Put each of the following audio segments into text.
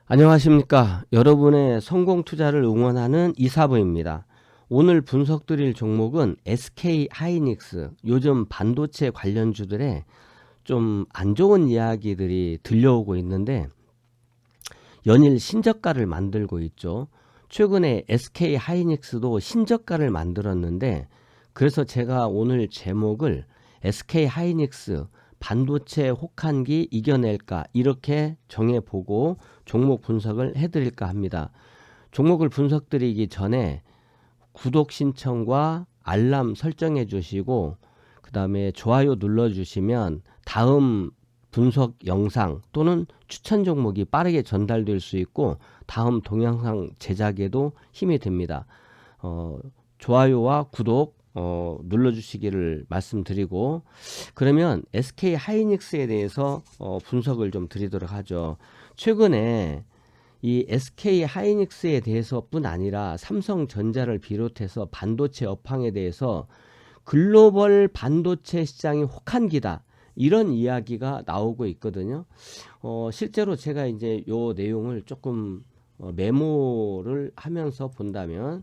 안녕하십니까. 여러분의 성공 투자를 응원하는 이사부입니다. 오늘 분석드릴 종목은 SK 하이닉스, 요즘 반도체 관련주들의 좀 안 좋은 이야기들이 들려오고 있는데 연일 신저가를 만들고 있죠. 최근에 SK 하이닉스도 신저가를 만들었는데, 그래서 제가 오늘 제목을 SK 하이닉스 반도체 혹한기 이겨낼까 이렇게 정해보고 종목 분석을 해드릴까 합니다. 종목을 분석드리기 전에 구독 신청과 알람 설정해 주시고, 그 다음에 좋아요 눌러 주시면 다음 분석 영상 또는 추천 종목이 빠르게 전달될 수 있고 다음 동영상 제작에도 힘이 됩니다. 좋아요와 구독 눌러주시기를 말씀드리고, 그러면 SK 하이닉스에 대해서 분석을 좀 드리도록 하죠. 최근에 이 SK 하이닉스에 대해서뿐 아니라 삼성전자를 비롯해서 반도체 업황에 대해서 글로벌 반도체 시장이 혹한기다, 이런 이야기가 나오고 있거든요. 실제로 제가 이제 요 내용을 조금 메모를 하면서 본다면,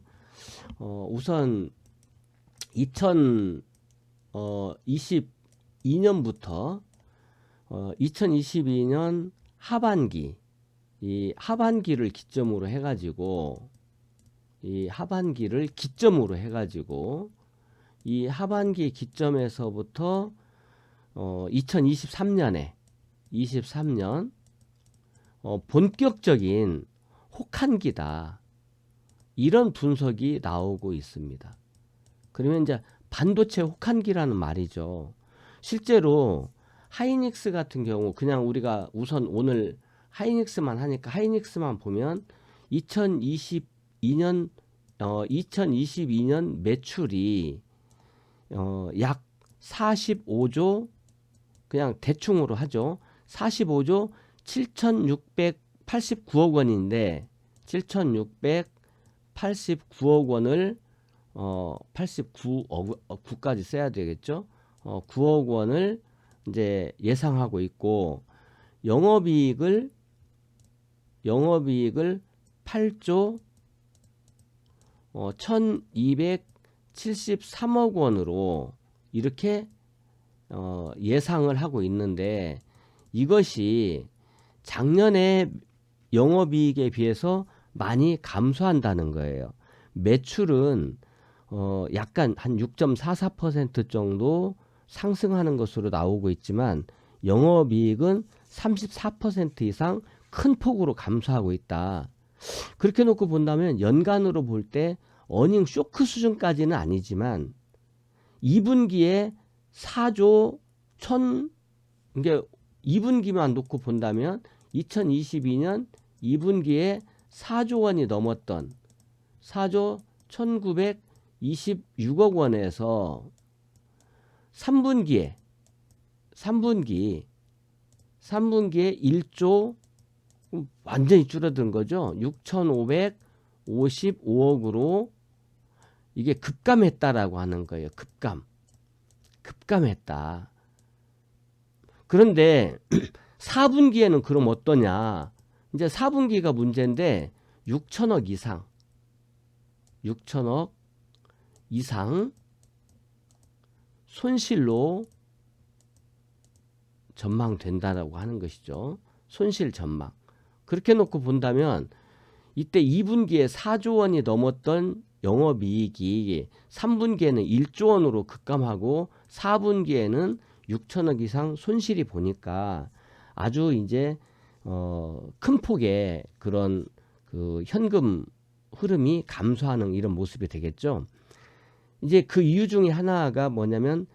우선 2022년부터 2022년 하반기, 이 하반기를 기점으로 해가지고 이 하반기 기점에서부터 2023년 본격적인 혹한기다, 이런 분석이 나오고 있습니다. 그러면 이제 반도체 혹한기라는 말이죠. 실제로 하이닉스 같은 경우, 그냥 우리가 우선 오늘 하이닉스만 하니까 하이닉스만 보면 2022년 매출이 약 45조, 그냥 대충으로 하죠. 45조 7,689억 원인데 7,689억 원을 89억까지 써야 되겠죠. 9억 원을 이제 예상하고 있고, 영업이익을 8조 1,273억 원으로 이렇게 예상을 하고 있는데, 이것이 작년에 영업이익에 비해서 많이 감소한다는 거예요. 매출은 약간 한 6.44% 정도 상승하는 것으로 나오고 있지만 영업이익은 34% 이상 큰 폭으로 감소하고 있다. 그렇게 놓고 본다면 연간으로 볼 때 어닝 쇼크 수준까지는 아니지만 2분기에 4조 1,000, 이게 2분기만 놓고 본다면 2022년 2분기에 4조 원이 넘었던 4조 1,926억 원에서 3분기에 1조, 완전히 줄어든 거죠. 6,555억으로 이게 급감했다라고 하는 거예요. 급감했다. 그런데 4분기에는 그럼 어떠냐? 이제 4분기가 문제인데 6천억 이상 손실로 전망된다라고 하는 것이죠. 손실 전망. 그렇게 놓고 본다면 이때 2분기에 4조 원이 넘었던 영업이익이 3분기에는 1조 원으로 급감하고 4분기에는 6천억 이상 손실이 보니까 아주 이제 큰 폭의 그런 그 현금 흐름이 감소하는 이런 모습이 되겠죠. 이제 그 이유 중에 하나가 뭐냐면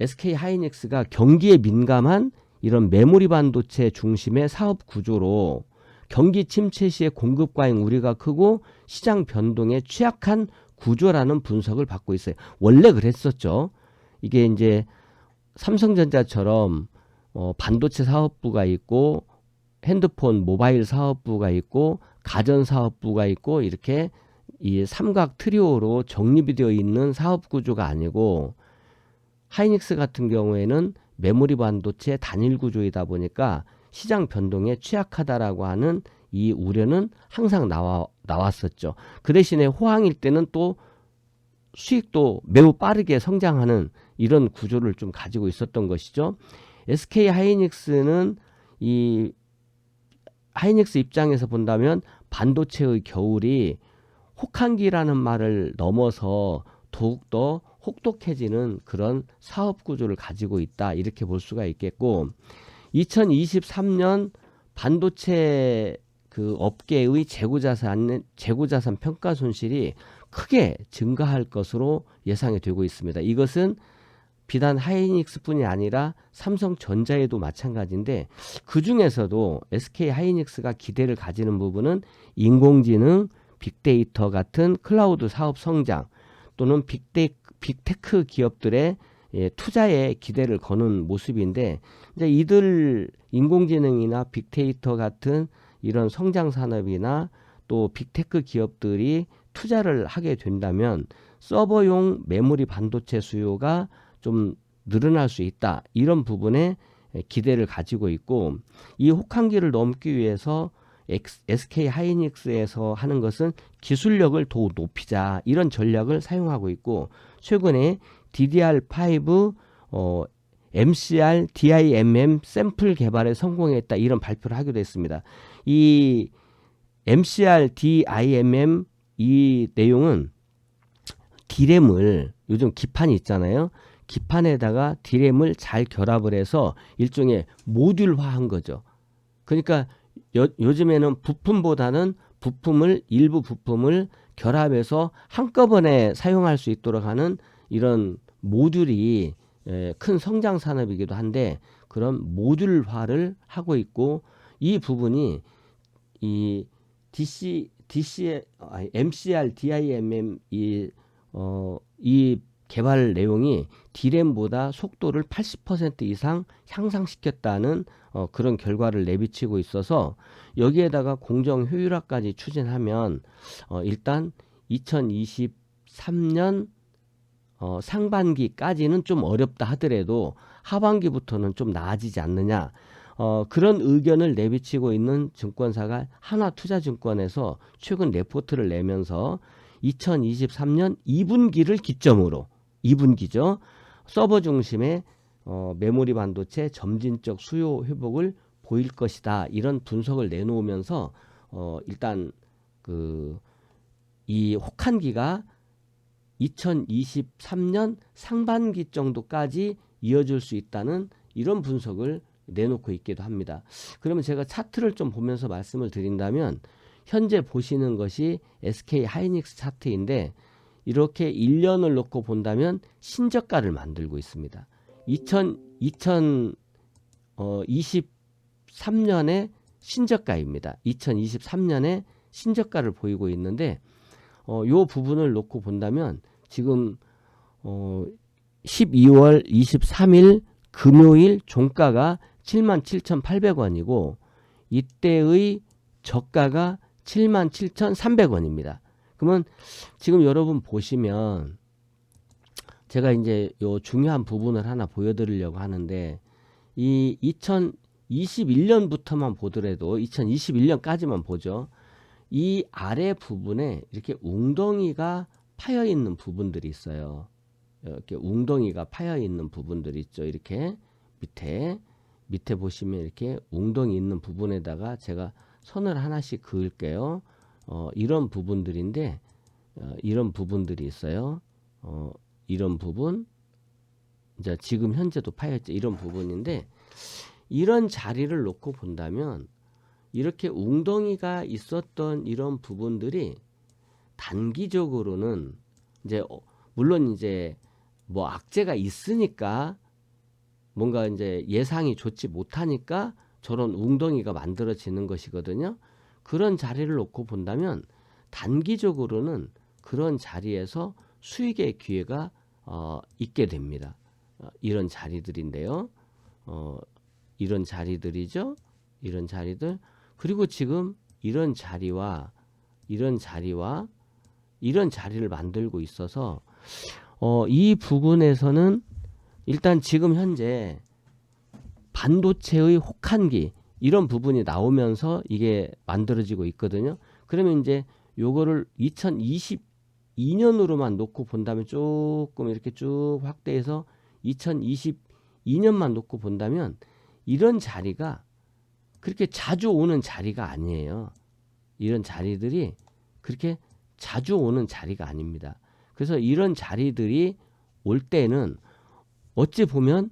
SK 하이닉스가 경기에 민감한 이런 메모리 반도체 중심의 사업 구조로 경기 침체 시에 공급 과잉 우려가 크고 시장 변동에 취약한 구조라는 분석을 받고 있어요. 원래 그랬었죠. 이게 이제 삼성전자처럼 반도체 사업부가 있고 핸드폰 모바일 사업부가 있고 가전 사업부가 있고, 이렇게 이 삼각 트리오로 정립이 되어 있는 사업 구조가 아니고, 하이닉스 같은 경우에는 메모리 반도체 단일 구조이다 보니까 시장 변동에 취약하다라고 하는 이 우려는 항상 나왔었죠. 그 대신에 호황일 때는 또 수익도 매우 빠르게 성장하는 이런 구조를 좀 가지고 있었던 것이죠. SK 하이닉스는 이 하이닉스 입장에서 본다면 반도체의 겨울이 혹한기라는 말을 넘어서 더욱더 혹독해지는 그런 사업 구조를 가지고 있다, 이렇게 볼 수가 있겠고, 2023년 반도체 그 업계의 재고자산 평가 손실이 크게 증가할 것으로 예상이 되고 있습니다. 이것은 비단 하이닉스뿐이 아니라 삼성전자에도 마찬가지인데, 그 중에서도 SK 하이닉스가 기대를 가지는 부분은 인공지능, 빅데이터 같은 클라우드 사업 성장 또는 빅테크 기업들의 투자에 기대를 거는 모습인데, 이제 이들 인공지능이나 빅데이터 같은 이런 성장 산업이나 또 빅테크 기업들이 투자를 하게 된다면 서버용 메모리 반도체 수요가 좀 늘어날 수 있다, 이런 부분에 기대를 가지고 있고, 이 혹한기를 넘기 위해서 SK 하이닉스에서 하는 것은 기술력을 더 높이자, 이런 전략을 사용하고 있고, 최근에 DDR5 MCR DIMM 샘플 개발에 성공했다, 이런 발표를 하기도 했습니다. 이 MCR DIMM 이 내용은 D램을, 요즘 기판이 있잖아요. 기판에다가 D램을 잘 결합을 해서 일종의 모듈화한 거죠. 그러니까 요즘에는 부품보다는 일부 부품을 결합해서 한꺼번에 사용할 수 있도록 하는 이런 모듈이 큰 성장 산업이기도 한데, 그런 모듈화를 하고 있고, 이 부분이 이 MCR DIMM 이 개발 내용이 D램보다 속도를 80% 이상 향상시켰다는 그런 결과를 내비치고 있어서, 여기에다가 공정 효율화까지 추진하면 일단 2023년 상반기까지는 좀 어렵다 하더라도 하반기부터는 좀 나아지지 않느냐, 그런 의견을 내비치고 있는 증권사가 하나투자증권에서 최근 레포트를 내면서 2023년 2분기를 기점으로, 2분기죠, 서버 중심의 메모리 반도체 점진적 수요 회복을 보일 것이다, 이런 분석을 내놓으면서 일단 이 혹한기가 2023년 상반기 정도까지 이어질 수 있다는 이런 분석을 내놓고 있기도 합니다. 그러면 제가 차트를 좀 보면서 말씀을 드린다면, 현재 보시는 것이 SK 하이닉스 차트인데, 이렇게 1년을 놓고 본다면 신저가를 만들고 있습니다. 2023년에 신저가입니다. 2023년에 신저가를 보이고 있는데, 요 부분을 놓고 본다면 지금 12월 23일 금요일 종가가 77,800원이고 이때의 저가가 77,300원입니다. 그러면 지금 여러분 보시면, 제가 이제 요 중요한 부분을 하나 보여드리려고 하는데, 이 2021년부터만 보더라도 2021년까지만 보죠. 이 아래 부분에 이렇게 웅덩이가 파여 있는 부분들이 있어요. 이렇게 웅덩이가 파여 있는 부분들이 있죠. 이렇게 밑에 보시면 이렇게 웅덩이 있는 부분에다가 제가 선을 하나씩 그을게요. 이런 부분들인데, 이런 부분들이 있어요. 이런 부분, 이제 지금 현재도 파였죠. 이런 부분인데, 이런 자리를 놓고 본다면 이렇게 웅덩이가 있었던 이런 부분들이 단기적으로는 이제 물론 이제 뭐 악재가 있으니까, 뭔가 이제 예상이 좋지 못하니까 저런 웅덩이가 만들어지는 것이거든요. 그런 자리를 놓고 본다면 단기적으로는 그런 자리에서 수익의 기회가 있게 됩니다. 이런 자리들인데요. 이런 자리들이죠. 이런 자리들. 그리고 지금 이런 자리와 이런 자리를 만들고 있어서 이 부분에서는 일단 지금 현재 반도체의 혹한기, 이런 부분이 나오면서 이게 만들어지고 있거든요. 그러면 이제 요거를 2022년으로만 놓고 본다면 조금 이렇게 쭉 확대해서 2022년만 놓고 본다면 이런 자리가 그렇게 자주 오는 자리가 아니에요. 이런 자리들이 그렇게 자주 오는 자리가 아닙니다. 그래서 이런 자리들이 올 때는 어찌 보면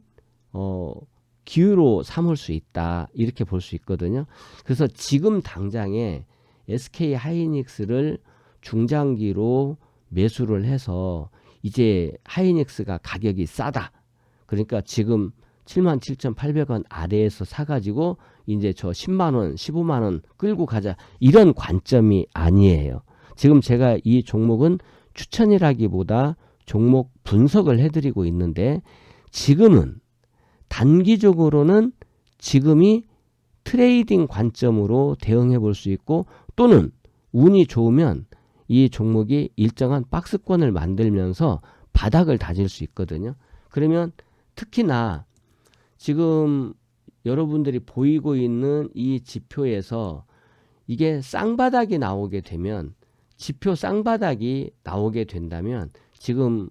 기회로 삼을 수 있다 이렇게 볼 수 있거든요. 그래서 지금 당장에 SK 하이닉스를 중장기로 매수를 해서 이제 하이닉스가 가격이 싸다. 그러니까 지금 77,800원 아래에서 사가지고 이제 저 10만원, 15만원 끌고 가자. 이런 관점이 아니에요. 지금 제가 이 종목은 추천이라기보다 종목 분석을 해드리고 있는데 지금은 단기적으로는 지금이 트레이딩 관점으로 대응해 볼 수 있고 또는 운이 좋으면 이 종목이 일정한 박스권을 만들면서 바닥을 다질 수 있거든요. 그러면 특히나 지금 여러분들이 보이고 있는 이 지표에서 이게 쌍바닥이 나오게 되면 지표 쌍바닥이 나오게 된다면 지금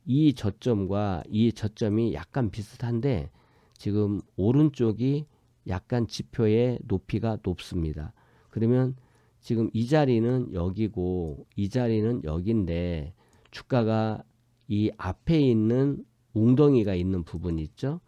이 저점과 이 저점이 약간 비슷한데 지금 오른쪽이 약간 지표의 높이가 높습니다. 그러면 지금 이 자리는 여기고 이 자리는 여기인데 주가가 이 앞에 있는 웅덩이가 있는 부분 있죠?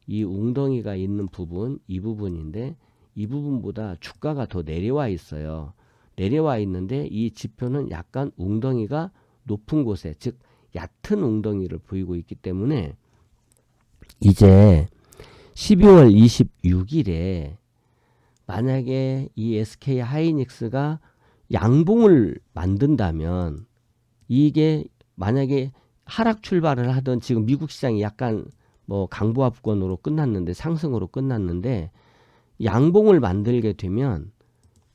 이 웅덩이가 있는 부분, 이 부분인데 이 부분보다 주가가 더 내려와 있어요. 내려와 있는데 이 지표는 약간 웅덩이가 높은 곳에, 즉 얕은 웅덩이를 보이고 있기 때문에 이제 12월 26일에 만약에 이 SK 하이닉스가 양봉을 만든다면 이게 만약에 하락 출발을 하던 지금 미국 시장이 약간 뭐 강보합권으로 끝났는데 상승으로 끝났는데 양봉을 만들게 되면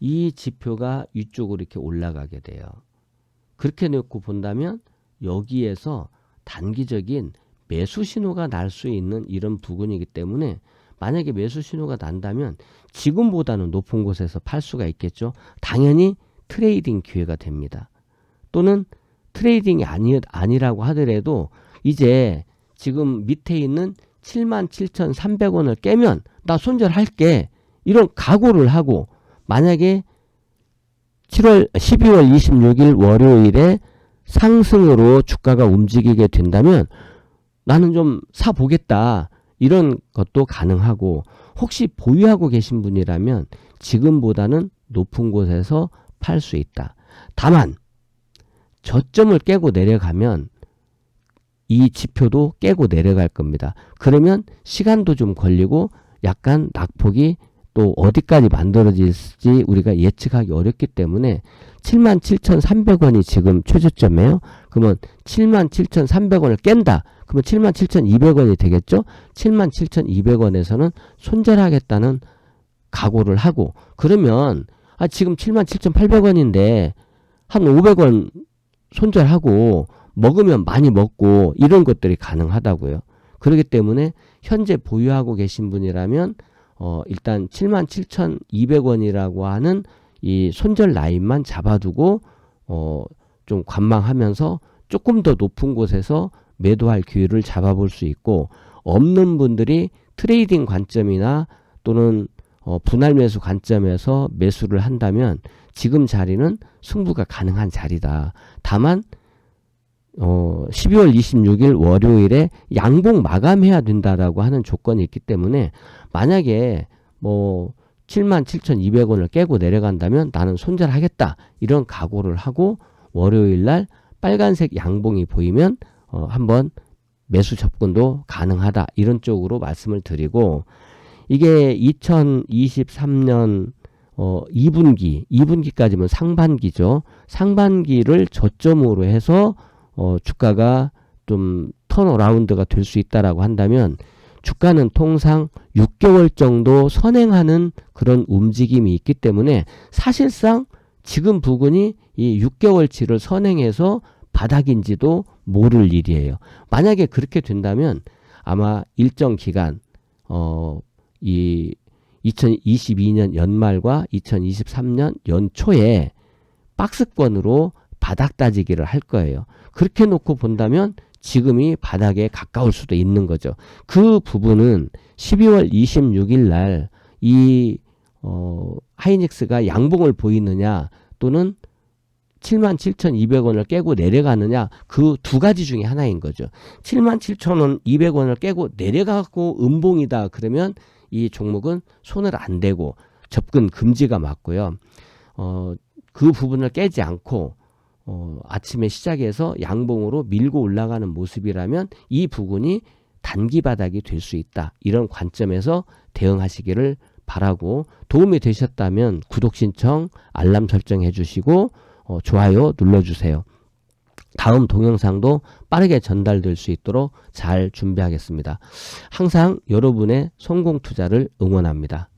이 지표가 위쪽으로 이렇게 올라가게 돼요. 그렇게 놓고 본다면 여기에서 단기적인 매수 신호가 날 수 있는 이런 부분이기 때문에 만약에 매수 신호가 난다면 지금보다는 높은 곳에서 팔 수가 있겠죠. 당연히 트레이딩 기회가 됩니다. 또는 트레이딩이 아니라고 하더라도 이제 지금 밑에 있는 77,300원을 깨면 나 손절할게. 이런 각오를 하고 만약에 12월 26일 월요일에 상승으로 주가가 움직이게 된다면 나는 좀 사보겠다. 이런 것도 가능하고 혹시 보유하고 계신 분이라면 지금보다는 높은 곳에서 팔 수 있다. 다만 저점을 깨고 내려가면 이 지표도 깨고 내려갈 겁니다. 그러면 시간도 좀 걸리고 약간 낙폭이 또 어디까지 만들어질지 우리가 예측하기 어렵기 때문에 77,300원이 지금 최저점이에요. 그러면 77,300원을 깬다. 그러면 77,200원이 되겠죠. 77,200원에서는 손절하겠다는 각오를 하고 그러면 지금 77,800원인데 한 500원 손절하고 먹으면 많이 먹고 이런 것들이 가능하다고요. 그렇기 때문에 현재 보유하고 계신 분이라면 일단 77,200원이라고 하는 이 손절 라인만 잡아두고 좀 관망하면서 조금 더 높은 곳에서 매도할 기회를 잡아볼 수 있고 없는 분들이 트레이딩 관점이나 또는 분할 매수 관점에서 매수를 한다면 지금 자리는 승부가 가능한 자리다. 다만 12월 26일 월요일에 양봉 마감해야 된다라고 하는 조건이 있기 때문에 만약에 뭐 77,200원을 깨고 내려간다면 나는 손절하겠다. 이런 각오를 하고 월요일날 빨간색 양봉이 보이면 한번 매수 접근도 가능하다. 이런 쪽으로 말씀을 드리고 이게 2023년 2분기까지면 상반기죠. 상반기를 저점으로 해서 주가가 좀 턴어라운드가 될 수 있다라고 한다면 주가는 통상 6개월 정도 선행하는 그런 움직임이 있기 때문에 사실상 지금 부근이 이 6개월치를 선행해서 바닥인지도 모를 일이에요. 만약에 그렇게 된다면 아마 일정 기간 이 2022년 연말과 2023년 연초에 박스권으로 바닥 다지기를 할 거예요. 그렇게 놓고 본다면 지금이 바닥에 가까울 수도 있는 거죠. 그 부분은 12월 26일 날 이 하이닉스가 양봉을 보이느냐 또는 77,200원을 깨고 내려가느냐, 그 두 가지 중에 하나인 거죠. 77,200원을 깨고 내려가고 음봉이다 그러면 이 종목은 손을 안 대고 접근 금지가 맞고요. 그 부분을 깨지 않고 아침에 시작해서 양봉으로 밀고 올라가는 모습이라면 이 부분이 단기 바닥이 될 수 있다. 이런 관점에서 대응하시기를 바라고, 도움이 되셨다면 구독 신청, 알람 설정해 주시고 좋아요 눌러주세요. 다음 동영상도 빠르게 전달될 수 있도록 잘 준비하겠습니다. 항상 여러분의 성공 투자를 응원합니다.